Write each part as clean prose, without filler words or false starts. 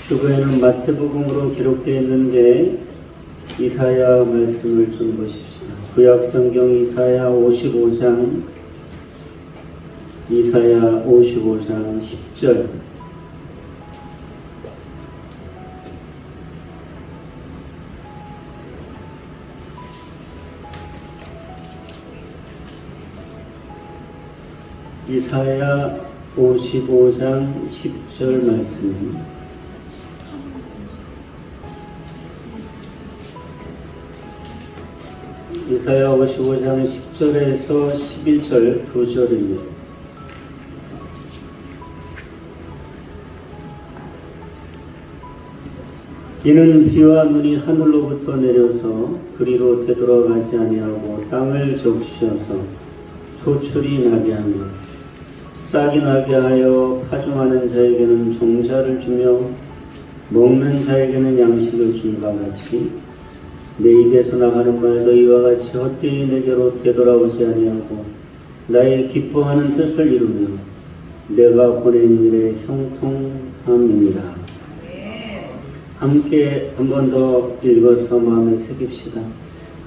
주부에는 마태복음으로 기록되어 있는 게 이사야 말씀을 좀 보십시다. 구약성경 이사야 55장 10절. 이사야 55장 10절 말씀입니다. 이사야 55장 10절에서 11절 2절입니다. 이는 비와 눈이 하늘로부터 내려서 그리로 되돌아가지 아니하고 땅을 적시어서 소출이 나게 하며 싹이 나게 하여 파종하는 자에게는 종자를 주며 먹는 자에게는 양식을 준과 같이 내 입에서 나가는 말도 이와 같이 헛되이 내게로 되돌아오지 아니하고 나의 기뻐하는 뜻을 이루며 내가 보낸 일에 형통함이니라. 함께 한 번 더 읽어서 마음에 새깁시다.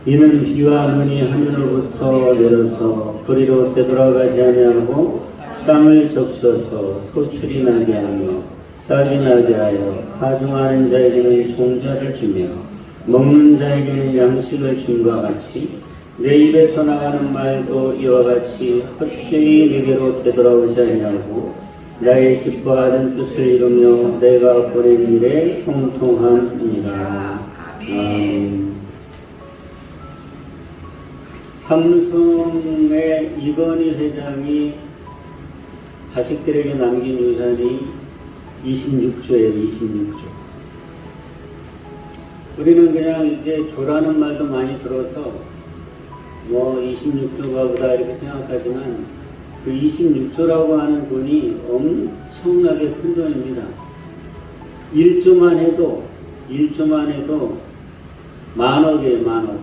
이는 비와 눈이 하늘로부터 내려서 그리로 되돌아가지 아니하고 땅을 적셔서 소출이 나게 하며 싹이 나게 하여 파종하는 자에게는 종자를 주며 먹는 자에게는 양식을 줌과 같이 내 입에서 나가는 말도 이와 같이 헛되이 내게로 되돌아오지 아니하고 나의 기뻐하는 뜻을 이루며 내가 보낸 일에 형통함이니라. 아멘. 삼성의 이건희 회장이 자식들에게 남긴 유산이 26조예요. 26조. 우리는 그냥 이제 조라는 말도 많이 들어서 뭐 26조가 보다 이렇게 생각하지만 그 26조라고 하는 돈이 엄청나게 큰 돈입니다. 1조만 해도 10,000억이에요. 10,000억.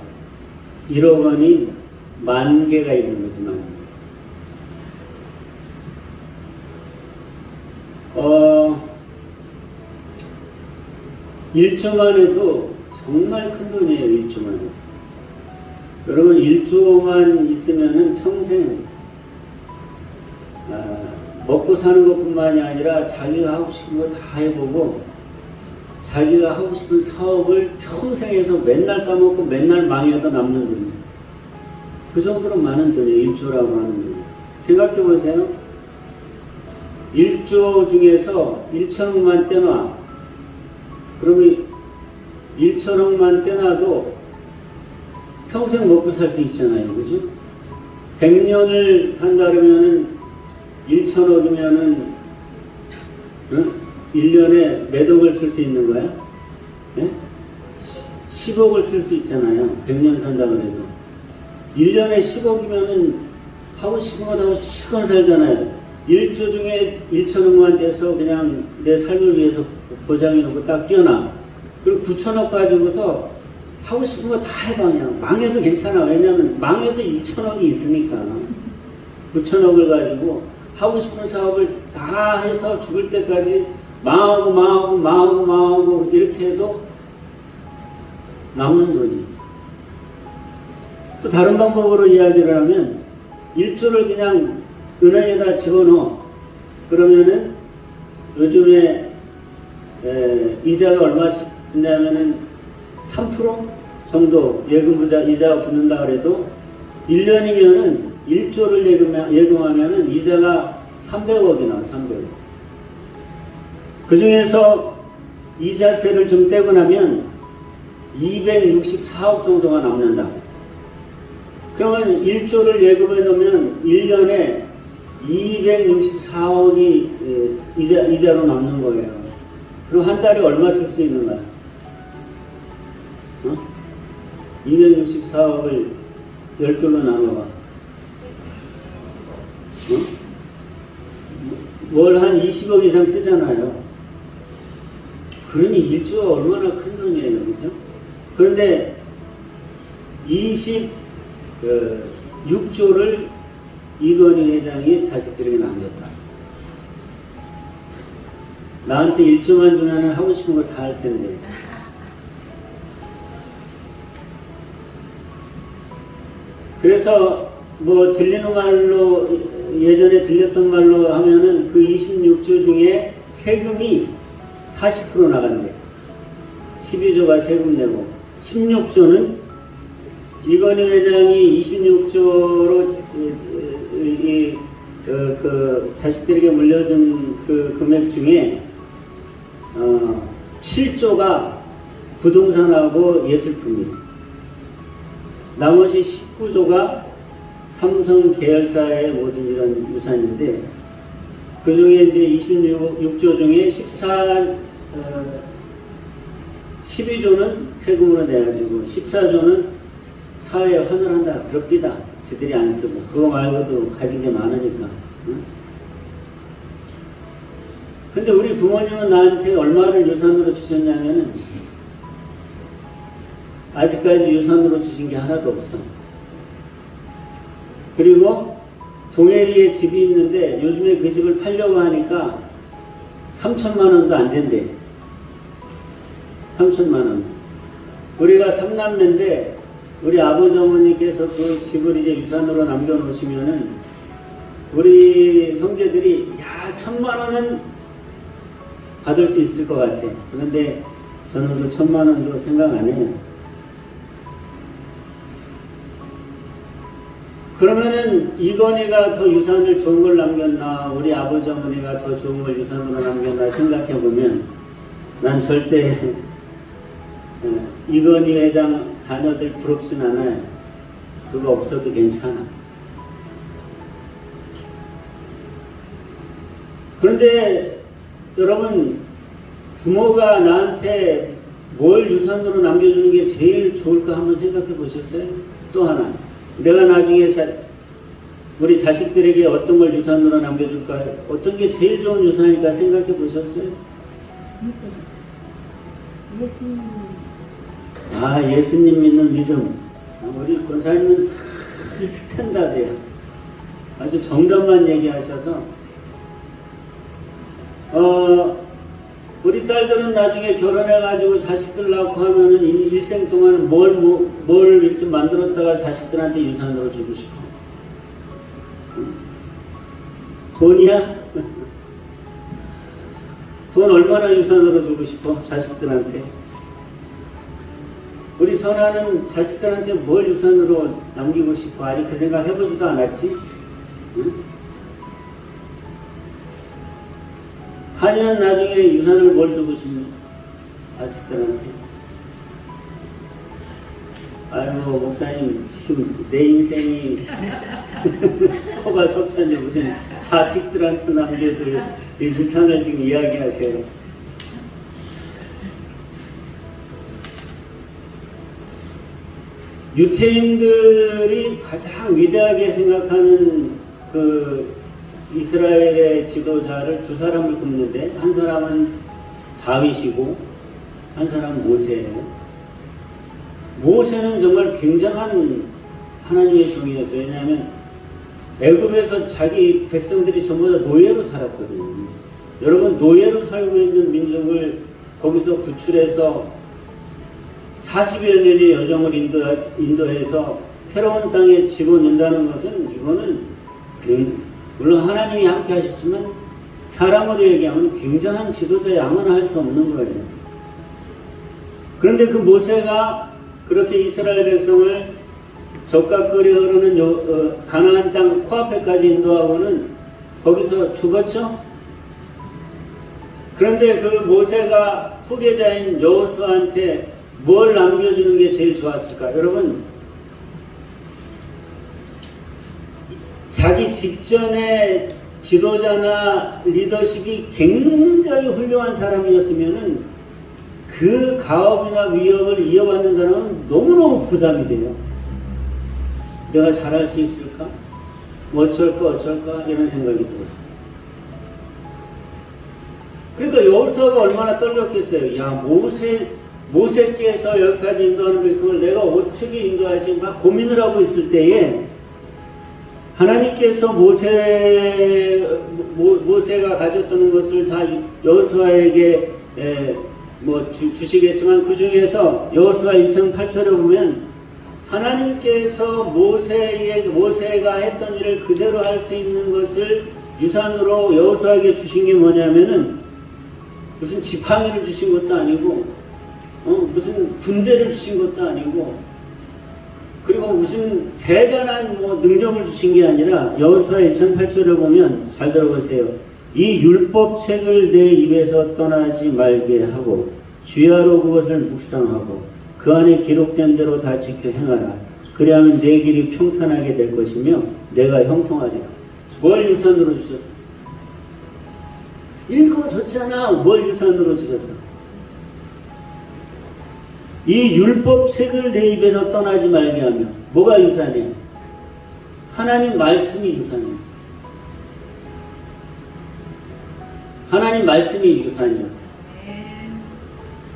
1억 원이 10,000개가 있는 거지만 1조만 해도 정말 큰 돈이에요. 1조만 해도. 여러분 1조만 있으면은 평생 먹고 사는 것뿐만이 아니라 자기가 하고 싶은 거 다 해보고 자기가 하고 싶은 사업을 평생 해서 맨날 까먹고 맨날 망해도 남는 돈이에요. 그 정도로 많은 돈이에요. 1조라고 하는 돈이. 생각해 보세요. 1조 중에서 1,000억만 떼놔. 그러면 1,000억만 떼놔도 평생 먹고 살 수 있잖아요. 그죠? 100년을 산다 그러면은 1,000억이면은 1년에 몇 억을 쓸 수 있는 거야? 네? 10억을 쓸 수 있잖아요. 100년 산다 그래도. 1년에 10억이면은 하고 싶은 거 다 하고 시간 살잖아요. 1조 중에 1,000억만 떼서 그냥 내 삶을 위해서 보장해놓고 딱 뛰어나. 그리고 9,000억 가지고서 하고 싶은 거 다 해봐. 그냥 망해도 괜찮아. 왜냐면 망해도 1,000억이 있으니까. 9,000억을 가지고 하고 싶은 사업을 다 해서 죽을 때까지 망하고 이렇게 해도 남는 돈이. 또 다른 방법으로 이야기를 하면 1조를 그냥 은행에다 집어넣어. 그러면은 요즘에 이자가 얼마씩 있냐면은 3% 정도 예금부자 이자가 붙는다 그래도 1년이면은 1조를 예금하면은 이자가 300억이 나와. 300억. 그 중에서 이자세를 좀 떼고 나면 264억 정도가 남는다. 그러면 1조를 예금해 놓으면 1년에 264억이 이자로 남는 거예요. 그럼 한 달에 얼마 쓸 수 있는 거야? 264억을 12로 나눠봐. 월 한 20억 이상 쓰잖아요. 그러니 1조가 얼마나 큰 돈이에요. 그죠? 그런데 26조를 이건희 회장이 자식들에게 남겼다. 나한테 일주만 주면 하고 싶은 거 다 할 텐데. 그래서 뭐 들리는 말로, 예전에 들렸던 말로 하면은 그 26조 중에 세금이 40% 나간대. 12조가 세금 내고 16조는 이건희 회장이 26조로 그 자식들에게 물려준 그 금액 중에 7조가 부동산하고 예술품이, 나머지 19조가 삼성 계열사의 모든 이런 유산인데, 그 중에 이제 26조 중에 12조는 세금으로 내가지고 14조는 사회에 헌혈한다, 그럽디다. 지들이 안 쓰고. 그거 말고도 가진 게 많으니까. 응? 근데 우리 부모님은 나한테 얼마를 유산으로 주셨냐면은, 아직까지 유산으로 주신 게 하나도 없어. 그리고 동해리에 집이 있는데 요즘에 그 집을 팔려고 하니까 3천만 원도 안 된대. 3천만 원. 우리가 3남매인데 우리 아버지 어머니께서 그 집을 이제 유산으로 남겨놓으시면은 우리 형제들이 1,000만 원은 받을 수 있을 것 같아. 그런데 저는 그 1,000만 원도 생각 안 해요. 그러면은 이건희가 더 유산을 좋은 걸 남겼나, 우리 아버지 어머니가 더 좋은 걸 유산으로 남겼나 생각해보면 난 절대 이건희 회장 자녀들 부럽진 않아요. 그거 없어도 괜찮아. 그런데 여러분, 부모가 나한테 뭘 유산으로 남겨주는 게 제일 좋을까 한번 생각해 보셨어요? 또 하나, 내가 나중에 우리 자식들에게 어떤 걸 유산으로 남겨줄까? 어떤 게 제일 좋은 유산일까 생각해 보셨어요? 예수님. 예수님 믿는 믿음. 우리 권사님은 다 스탠다드예요. 아주 정답만 얘기하셔서. 우리 딸들은 나중에 결혼해가지고 자식들 낳고 하면은 일생 동안 뭘 이렇게 만들었다가 자식들한테 유산으로 주고 싶어? 응? 돈이야? 돈 얼마나 유산으로 주고 싶어? 자식들한테. 우리 선아는 자식들한테 뭘 유산으로 남기고 싶어? 아직 그 생각 해보지도 않았지? 응? 한이는 나중에 유산을 뭘 주고 싶니? 자식들한테. 아이고, 목사님, 지금 내 인생이 코가 석천이 무슨 자식들한테 남겨둘 유산을 지금 이야기하세요. 유태인들이 가장 위대하게 생각하는 그 이스라엘의 지도자를 두 사람을 꼽는데, 한 사람은 다윗이고 한 사람은 모세예요. 모세는 정말 굉장한 하나님의 종이었어요. 왜냐하면 애굽에서 자기 백성들이 전부 다 노예로 살았거든요. 여러분, 노예로 살고 있는 민족을 거기서 구출해서 40여 년의 여정을 인도해서 새로운 땅에 집어넣는다는 것은, 이거는 물론 하나님이 함께 하셨지만 사람으로 얘기하면 굉장한 지도자에 아무나 할 수 없는 거예요. 그런데 그 모세가 그렇게 이스라엘 백성을 적각거리 흐르는 가나안 땅 코앞에까지 인도하고는 거기서 죽었죠? 그런데 그 모세가 후계자인 여호수아한테 뭘 남겨주는 게 제일 좋았을까? 여러분, 자기 직전에 지도자나 리더십이 굉장히 훌륭한 사람이었으면은 그 가업이나 위협을 이어받는 사람은 너무너무 부담이 돼요. 내가 잘할 수 있을까? 뭐 어쩔까 이런 생각이 들었어요. 그러니까 여호수아가 얼마나 떨렸겠어요. 야, 모세께서 여기까지 인도하는 백성을 내가 어떻게 인도하지? 막 고민을 하고 있을 때에 하나님께서 모세가 가졌던 것을 다 여호수아에게 주시겠지만 그 중에서 여호수아 1장 8절에 보면 하나님께서 모세가 했던 일을 그대로 할 수 있는 것을 유산으로 여호수아에게 주신 게 뭐냐면은 무슨 지팡이를 주신 것도 아니고 무슨 군대를 주신 것도 아니고 그리고 무슨 대단한 능력을 주신 게 아니라 여호수아 1장 8절을 보면 잘 들어보세요. 이 율법책을 내 입에서 떠나지 말게 하고 주야로 그것을 묵상하고 그 안에 기록된 대로 다 지켜 행하라. 그리하면 내 길이 평탄하게 될 것이며 내가 형통하리라. 뭘 유산으로 주셨어? 읽어줬잖아. 뭘 유산으로 주셨어? 이 율법책을 내 입에서 떠나지 말게 하며 뭐가 유산이야? 하나님 말씀이 유산이야. 하나님 말씀이 유산이야.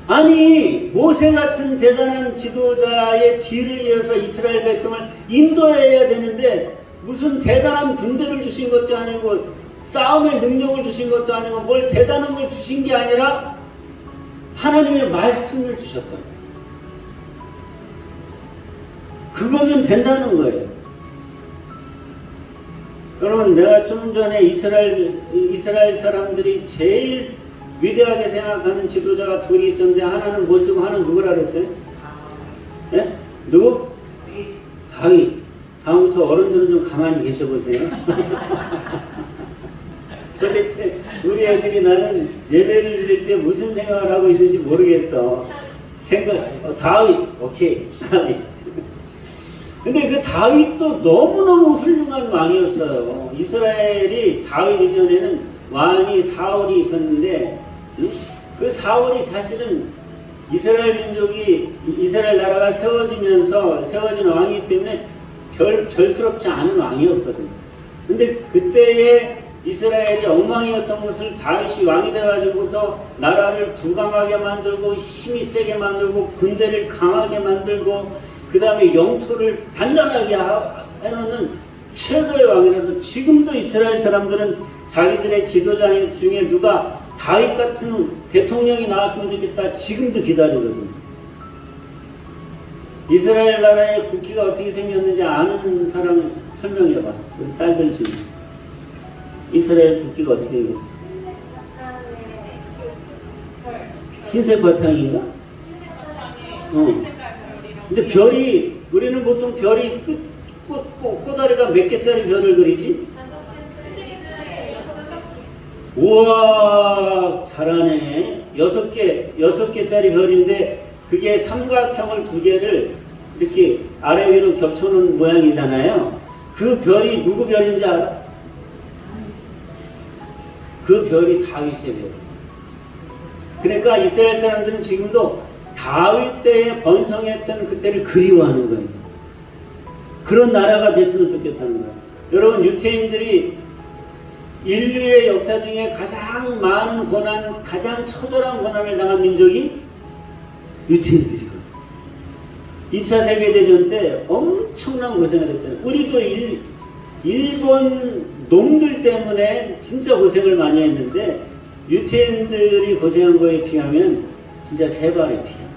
아니 모세 같은 대단한 지도자의 뒤를 이어서 이스라엘 백성을 인도해야 되는데 무슨 대단한 군대를 주신 것도 아니고 싸움의 능력을 주신 것도 아니고 뭘 대단한 걸 주신 게 아니라 하나님의 말씀을 주셨다. 그거면 된다는 거예요. 여러분 내가 좀 전에 이스라엘 사람들이 제일 위대하게 생각하는 지도자가 둘이 있었는데 하나는 모세고 하나는 누구라 그랬어요? 예? 누구? 다윗. 다음부터 어른들은 좀 가만히 계셔보세요. 도대체 우리 애들이 나는 예배를 드릴 때 무슨 생각을 하고 있는지 모르겠어. 다윗. 오케이. 다윗. 근데 그 다윗도 너무너무 훌륭한 왕이었어요. 이스라엘이 다윗 이전에는 왕이 사울이 있었는데 그 사울이 사실은 이스라엘 민족이 이스라엘 나라가 세워진 왕이기 때문에 별스럽지 않은 왕이었거든요. 근데 그때에 이스라엘이 엉망이었던 것을 다윗이 왕이 돼가지고서 나라를 부강하게 만들고 힘이 세게 만들고 군대를 강하게 만들고 그 다음에 영토를 단단하게 해놓는 최고의 왕이라서 지금도 이스라엘 사람들은 자기들의 지도자 중에 누가 다윗 같은 대통령이 나왔으면 좋겠다 지금도 기다리거든요. 이스라엘 나라의 국기가 어떻게 생겼는지 아는 사람 설명해봐. 우리 딸들 중에 이스라엘 국기가 어떻게 생겼어? 흰색 바탕인가? 근데 별이 우리는 보통 별이 꼬다리가 몇 개짜리 별을 그리지? 우와 잘하네. 6개짜리 별인데 그게 삼각형을 2개를 이렇게 아래 위로 겹쳐놓은 모양이잖아요. 그 별이 누구 별인지 알아? 그 별이 다윗의 별. 그러니까 이스라엘 사람들은 지금도 다윗 때에 번성했던 그때를 그리워하는 거예요. 그런 나라가 됐으면 좋겠다는 거예요. 여러분 유태인들이 인류의 역사 중에 가장 많은 고난, 가장 처절한 고난을 당한 민족이 유태인들이거든요. 2차 세계대전 때 엄청난 고생을 했잖아요. 우리도 일본 놈들 때문에 진짜 고생을 많이 했는데 유태인들이 고생한 거에 비하면 진짜 3배의 피야.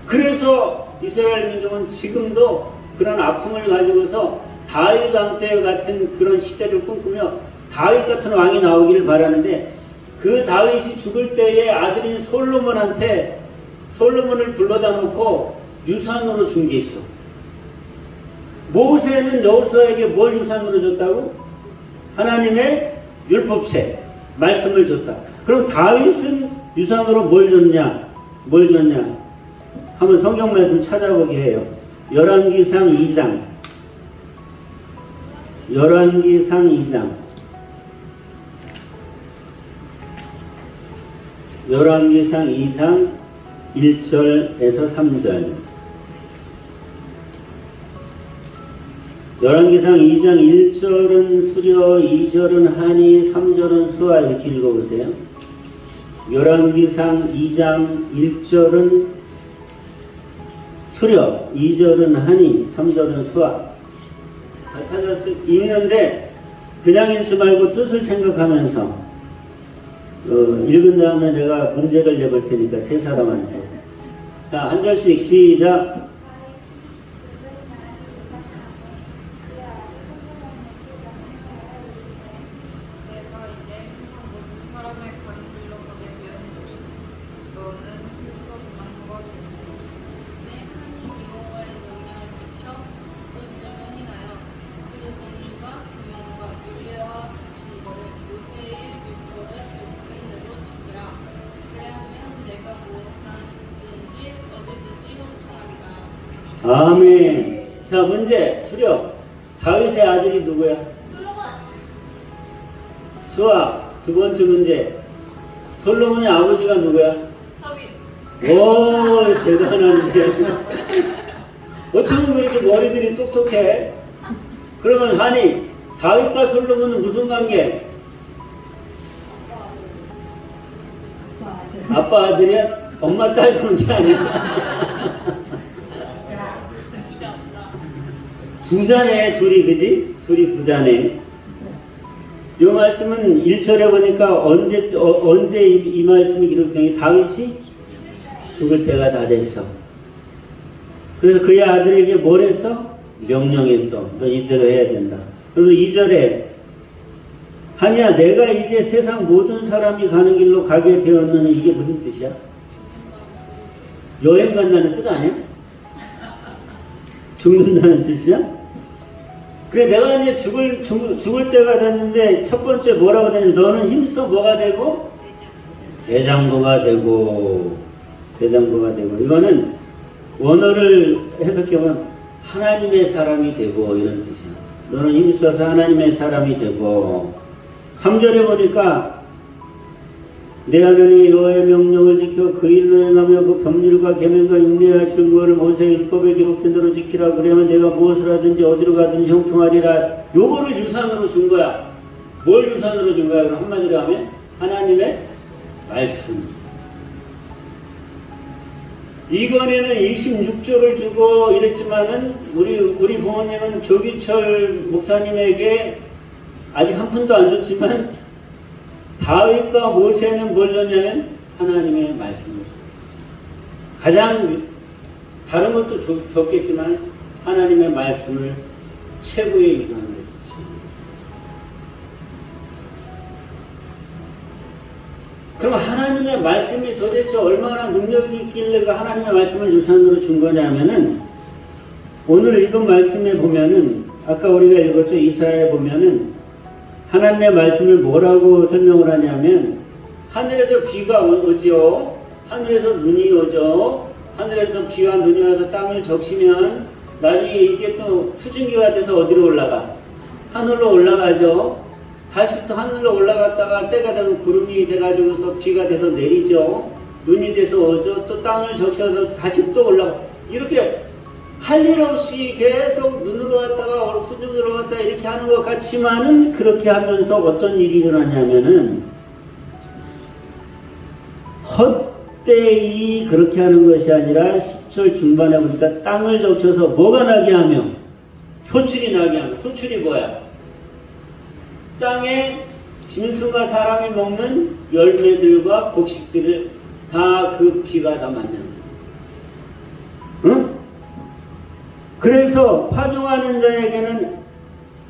그래서 이스라엘 민족은 지금도 그런 아픔을 가지고서 다윗 왕 때 같은 그런 시대를 꿈꾸며 다윗 같은 왕이 나오기를 바라는데 그 다윗이 죽을 때에 아들인 솔로몬을 불러다 놓고 유산으로 준 게 있어. 모세는 여호수아에게 뭘 유산으로 줬다고? 하나님의 율법책, 말씀을 줬다. 그럼 다윗은 유산으로 뭘 줬냐? 한번 성경 말씀 찾아보게 해요. 열왕기상 2장. 열왕기상 2장. 열왕기상 2장 1절에서 3절. 열왕기상 2장 1절은 수려, 2절은 한이, 3절은 수아. 이렇게 읽어보세요. 열왕기상 2장 1절은 수려, 2절은 한이, 3절은 수아. 찾아서 읽는데 그냥 읽지 말고 뜻을 생각하면서 읽은 다음에 내가 문제를 내볼 테니까 세 사람한테. 자, 한 절씩 시작. 아멘. 자, 문제 수령. 다윗의 아들이 누구야? 수학. 두 번째 문제. 솔로몬의 아버지가 누구야? 다윗. 오, 대단한데. 어쩌면 그렇게 머리들이 똑똑해? 그러면 아니, 다윗과 솔로몬은 무슨 관계? 아빠 아들이야? 엄마 딸 관계 아니야? 부자네, 둘이, 그지? 둘이 부자네. 이 말씀은 1절에 보니까 언제 이 말씀이 기록되니 다윗이 죽을 때가 다 됐어. 그래서 그의 아들에게 뭘 했어? 명령했어. 너 이대로 해야 된다. 그리고 2절에 하냐, 내가 이제 세상 모든 사람이 가는 길로 가게 되었느니 이게 무슨 뜻이야? 여행 간다는 뜻 아니야? 죽는다는 뜻이야? 그래, 내가 이제 죽을 때가 됐는데, 첫 번째 뭐라고 되냐면, 너는 힘써 뭐가 되고? 대장부가 되고. 이거는 원어를 해석해보면, 하나님의 사람이 되고, 이런 뜻이야. 너는 힘써서 하나님의 사람이 되고. 3절에 보니까, 내 하나님 여호와의 명령을 지켜 그 일로 행하며 그 법률과 계명과 율례와 증거를 모세의 율법에 기록된 대로 지키라. 그러면 내가 무엇을 하든지 어디로 가든지 형통하리라. 요거를 유산으로 준 거야. 뭘 유산으로 준 거야? 그럼 한마디로 하면 하나님의 말씀. 이번에는 26조를 주고 이랬지만은 우리 부모님은 조기철 목사님에게 아직 한 푼도 안 줬지만 다윗과 모세는 뭘 줬냐면 하나님의 말씀을 줬다. 가장 다른 것도 줬겠지만 하나님의 말씀을 최고의 유산으로 줬지. 그럼 하나님의 말씀이 도대체 얼마나 능력이 있길래 그 하나님의 말씀을 유산으로 준 거냐면은 오늘 읽은 말씀에 보면은 아까 우리가 읽었죠. 이사야에 보면은 하나님의 말씀을 뭐라고 설명을 하냐면 하늘에서 비가 오지요. 하늘에서 눈이 오죠. 하늘에서 비와 눈이 와서 땅을 적시면 나중에 이게 또 수증기가 돼서 어디로 올라가? 하늘로 올라가죠. 다시 또 하늘로 올라갔다가 때가 되면 구름이 돼가지고서 비가 돼서 내리죠. 눈이 돼서 오죠. 또 땅을 적셔서 다시 또 올라가. 이렇게 할 일 없이 계속 눈으로 왔다가 수중으로 왔다가 이렇게 하는 것 같지만은 그렇게 하면서 어떤 일이 일어나냐면은 헛되이 그렇게 하는 것이 아니라 10절 중반에 보니까 땅을 적셔서 뭐가 나게 하며 소출이 나게 하며. 소출이 뭐야? 땅에 짐승과 사람이 먹는 열매들과 곡식들을 다 그 비가 다 만든다. 응? 그래서 파종하는 자에게는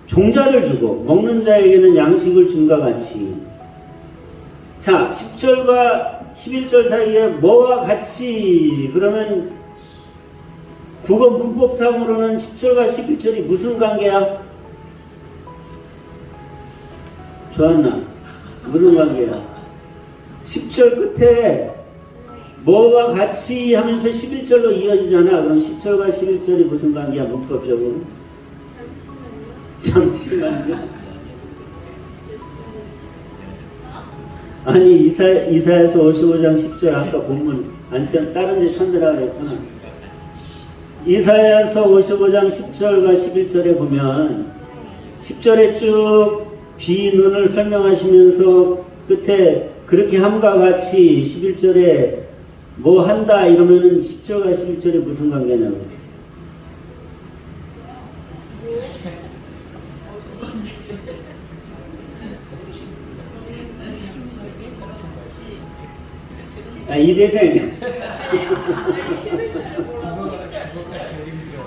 종자를 주고 먹는 자에게는 양식을 준과 같이. 자, 10절과 11절 사이에 뭐와 같이 그러면 국어 문법상으로는 10절과 11절이 무슨 관계야? 조한나, 무슨 관계야? 10절 끝에 뭐와 같이 하면서 11절로 이어지잖아. 그럼 10절과 11절이 무슨 관계야, 문법적으로? 잠시만요. 아니, 이사야서 55장 10절 아까 본문, 다른 데 찾느라 그랬구나. 이사야서 55장 10절과 11절에 보면 10절에 쭉 비눈을 설명하시면서 끝에 그렇게 함과 같이 11절에 뭐 한다 이러면은 10절과 11절이 무슨 관계냐고. 아, 이대생.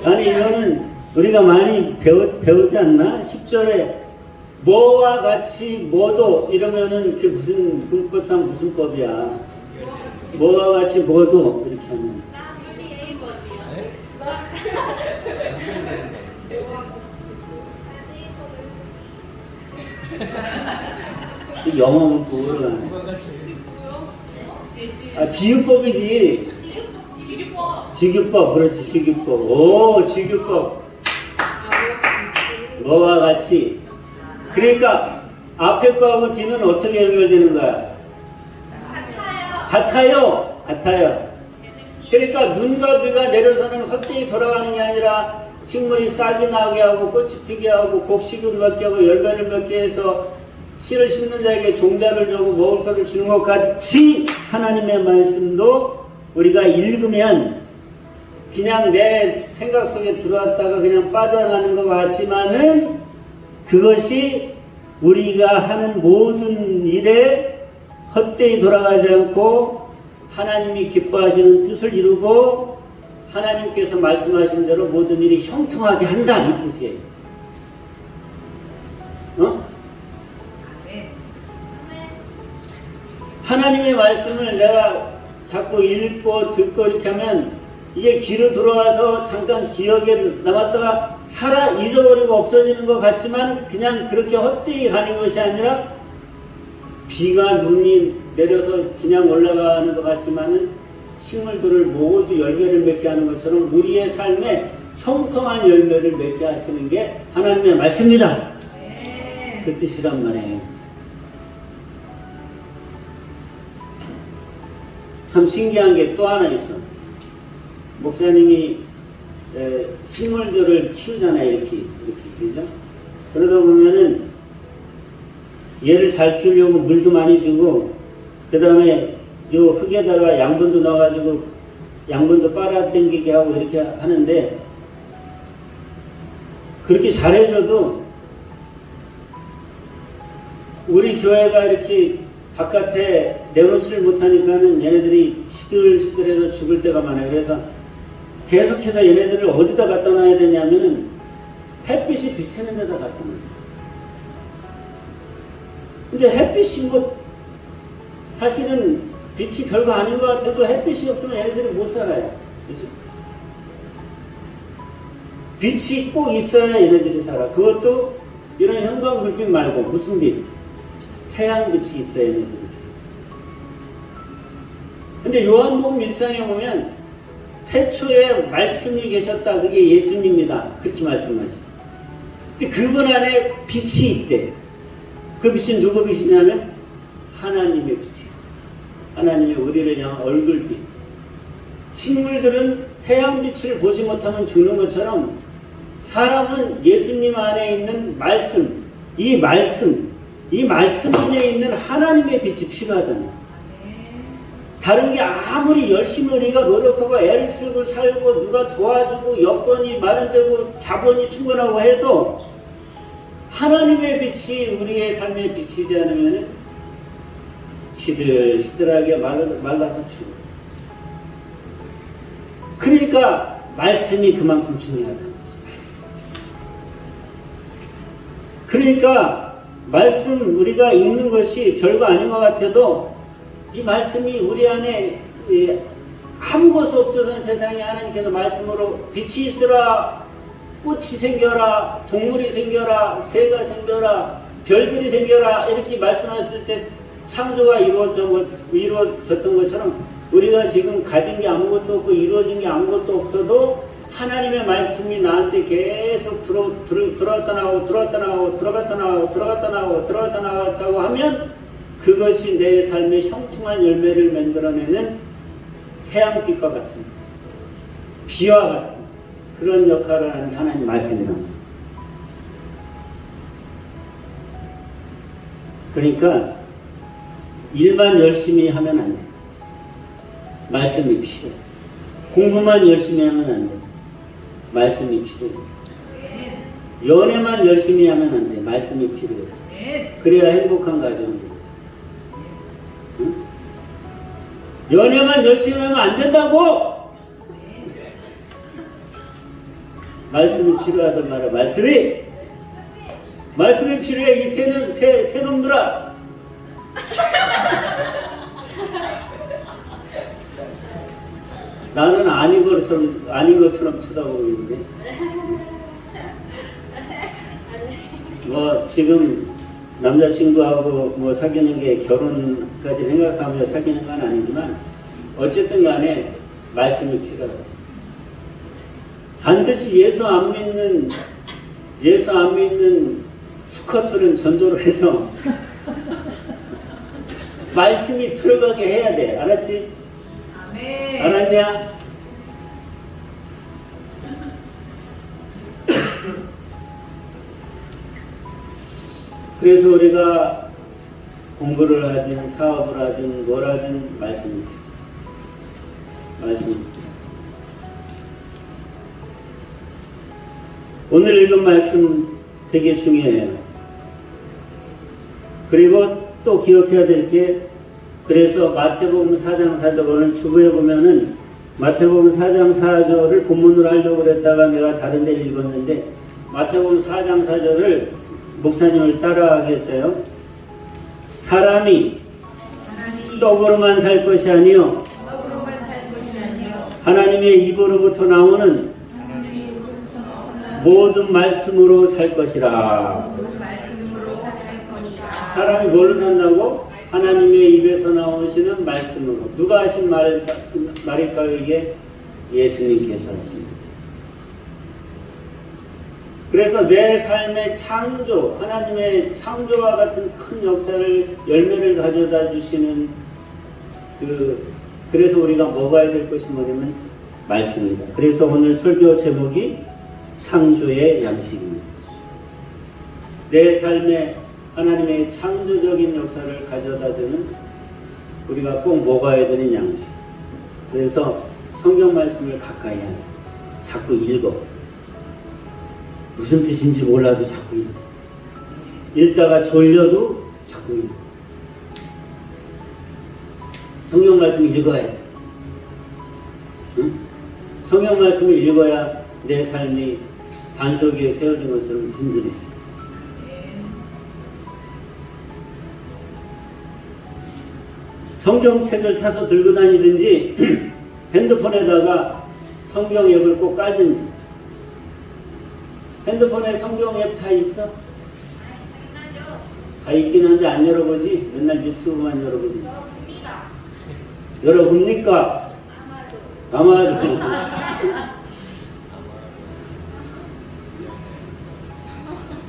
아니, 이거는 우리가 많이 배우지 않나? 10절에 뭐와 같이 뭐도 이러면은 그게 무슨 문법상 무슨 법이야? 뭐와 같이 뭐도 이렇게 하면. 지금 영어는 보러 가네. 아, 비유법이지. 직유법, 그렇지, 직유법. 오, 직유법. 뭐와 같이. 그러니까 앞에 거하고 뒤는 어떻게 연결되는 거야? 같아요. 같아요. 그러니까 눈과 비가 내려서는 헛되이 돌아가는 게 아니라 식물이 싹이 나게 하고 꽃이 피게 하고 곡식을 맺게 하고 열매를 맺게 해서 씨를 심는 자에게 종자를 주고 먹을 것을 주는 것 같이 하나님의 말씀도 우리가 읽으면 그냥 내 생각 속에 들어왔다가 그냥 빠져나가는 것 같지만은 그것이 우리가 하는 모든 일에 헛되이 돌아가지 않고 하나님이 기뻐하시는 뜻을 이루고 하나님께서 말씀하신 대로 모든 일이 형통하게 한다 이 뜻이에요. 어? 하나님의 말씀을 내가 자꾸 읽고 듣고 이렇게 하면 이게 귀로 들어와서 잠깐 기억에 남았다가 잊어버리고 없어지는 것 같지만 그냥 그렇게 헛되이 가는 것이 아니라 비가 눈이 내려서 그냥 올라가는 것 같지만은 식물들을 모두 열매를 맺게 하는 것처럼 우리의 삶에 형통한 열매를 맺게 하시는 게 하나님의 말씀입니다. 그 뜻이란 말이에요. 참 신기한 게 또 하나 있어. 목사님이 식물들을 키우잖아요. 이렇게 그죠? 그러다 보면은 얘를 잘 키우려고 물도 많이 주고 그 다음에 요 흙에다가 양분도 넣어가지고 양분도 빨아당기게 하고 이렇게 하는데 그렇게 잘해줘도 우리 교회가 이렇게 바깥에 내놓지를 못하니까는 얘네들이 시들시들해서 죽을 때가 많아요. 그래서 계속해서 얘네들을 어디다 갖다 놔야 되냐면은 햇빛이 비치는 데다 갖다 놔요. 근데 햇빛이 사실은 빛이 별거 아닌 것 같아도 햇빛이 없으면 얘네들이 못 살아요. 그치? 빛이 꼭 있어야 얘네들이 살아. 그것도 이런 형광불빛 말고 무슨 빛? 태양빛이 있어야 얘네들이 살아. 근데 요한복음 1장에 보면 태초에 말씀이 계셨다. 그게 예수님입니다. 그렇게 말씀하시죠. 근데 그분 안에 빛이 있대. 그 빛이 누구 빛이냐면 하나님의 빛이에요. 하나님의 우리를 향한 얼굴빛. 식물들은 태양빛을 보지 못하면 죽는 것처럼 사람은 예수님 안에 있는 말씀, 이 말씀 안에 있는 하나님의 빛이 필요하다는. 다른 게 아무리 열심히 우리가 노력하고 애를 쓰고 살고 누가 도와주고 여건이 마련되고 자본이 충분하고 해도 하나님의 빛이 우리의 삶에 비치지 않으면 시들시들하게 말라서 죽어. 그러니까 말씀이 그만큼 중요하다는 거죠. 말씀. 그러니까 말씀 우리가 읽는 것이 별거 아닌 것 같아도 이 말씀이 우리 안에 아무것도 없던 세상에 하나님께서 말씀으로 빛이 있으라, 꽃이 생겨라, 동물이 생겨라, 새가 생겨라, 별들이 생겨라 이렇게 말씀하실 때 창조가 이루어졌던 것처럼 우리가 지금 가진 게 아무것도 없고 이루어진 게 아무것도 없어도 하나님의 말씀이 나한테 계속 들어왔다 나오고 들어왔다 나오고 들어갔다 나오고 들어갔다 나오고 들어갔다 나왔다고 하면 그것이 내 삶의 형통한 열매를 만들어내는 태양빛과 같은 비와 같은 그런 역할을 하는 게 하나님 말씀이다. 그러니까 일만 열심히 하면 안 돼. 말씀이 필요해. 공부만 열심히 하면 안 돼. 말씀이 필요해. 연애만 열심히 하면 안 돼. 말씀이 필요해. 그래야 행복한 가정이 돼. 응? 연애만 열심히 하면 안 된다고! 말씀이 필요하단 말이야. 말씀이 필요해. 이 새 놈들아. 나는 아닌 것처럼 쳐다보고 있는데. 뭐 지금 남자친구하고 뭐 사귀는 게 결혼까지 생각하며 사귀는 건 아니지만 어쨌든 간에 말씀이 필요하다. 반드시 예수 안 믿는 수컷들은 전도를 해서 말씀이 들어가게 해야 돼. 알았지? 아멘. 알았냐? 그래서 우리가 공부를 하든 사업을 하든 뭘 하든 말씀입니다. 오늘 읽은 말씀 되게 중요해요. 그리고 또 기억해야 될 게, 그래서 마태복음 4장 4절을 주부에 보면은 마태복음 4장 4절을 본문으로 하려고 그랬다가 내가 다른 데 읽었는데 마태복음 4장 4절을 목사님을 따라하겠어요? 사람이 떡으로만 살 것이 아니요 하나님의 입으로부터 나오는 모든 말씀으로 살 것이라. 사람이 뭘로 산다고? 하나님의 입에서 나오시는 말씀으로. 누가 하신 말일까요? 이게 예수님께서 하십니다. 그래서 내 삶의 창조, 하나님의 창조와 같은 큰 역사를, 열매를 가져다 주시는 그래서 우리가 먹어야 될 것이 뭐냐면 말씀입니다. 그래서 오늘 설교 제목이 창조의 양식입니다. 내 삶에 하나님의 창조적인 역사를 가져다 주는 우리가 꼭 먹어야 되는 양식. 그래서 성경 말씀을 가까이 하세요. 자꾸 읽어. 무슨 뜻인지 몰라도 자꾸 읽어. 읽다가 졸려도 자꾸 읽어. 성경 말씀을 읽어야 돼. 응? 성경 말씀을 읽어야 내 삶이 반석 위에 세워진 것처럼 든든해져. 성경책을 사서 들고 다니든지 핸드폰에다가 성경 앱을 꼭 깔든지. 핸드폰에 성경 앱 다 있어? 다 있긴 한데 안 열어보지? 맨날 유튜브만 열어보지. 열어봅니까? 아마도.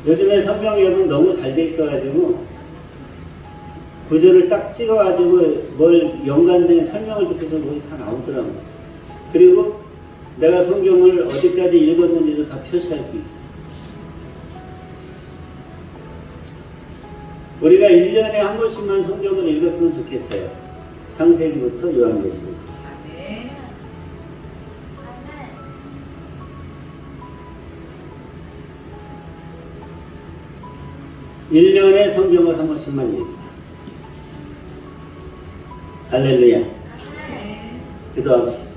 요즘에 성경 앱은 너무 잘 돼 있어가지고 구절을 딱 찍어가지고 뭘 연관된 설명을 듣고서 거기 다 나오더라고요. 그리고 내가 성경을 어디까지 읽었는지도 다 표시할 수 있어. 우리가 1년에 한 번씩만 성경을 읽었으면 좋겠어요. 창세기부터 요한계시록. 1년에 성경을 한 번씩만 읽자. 할렐루야. 기도합시다.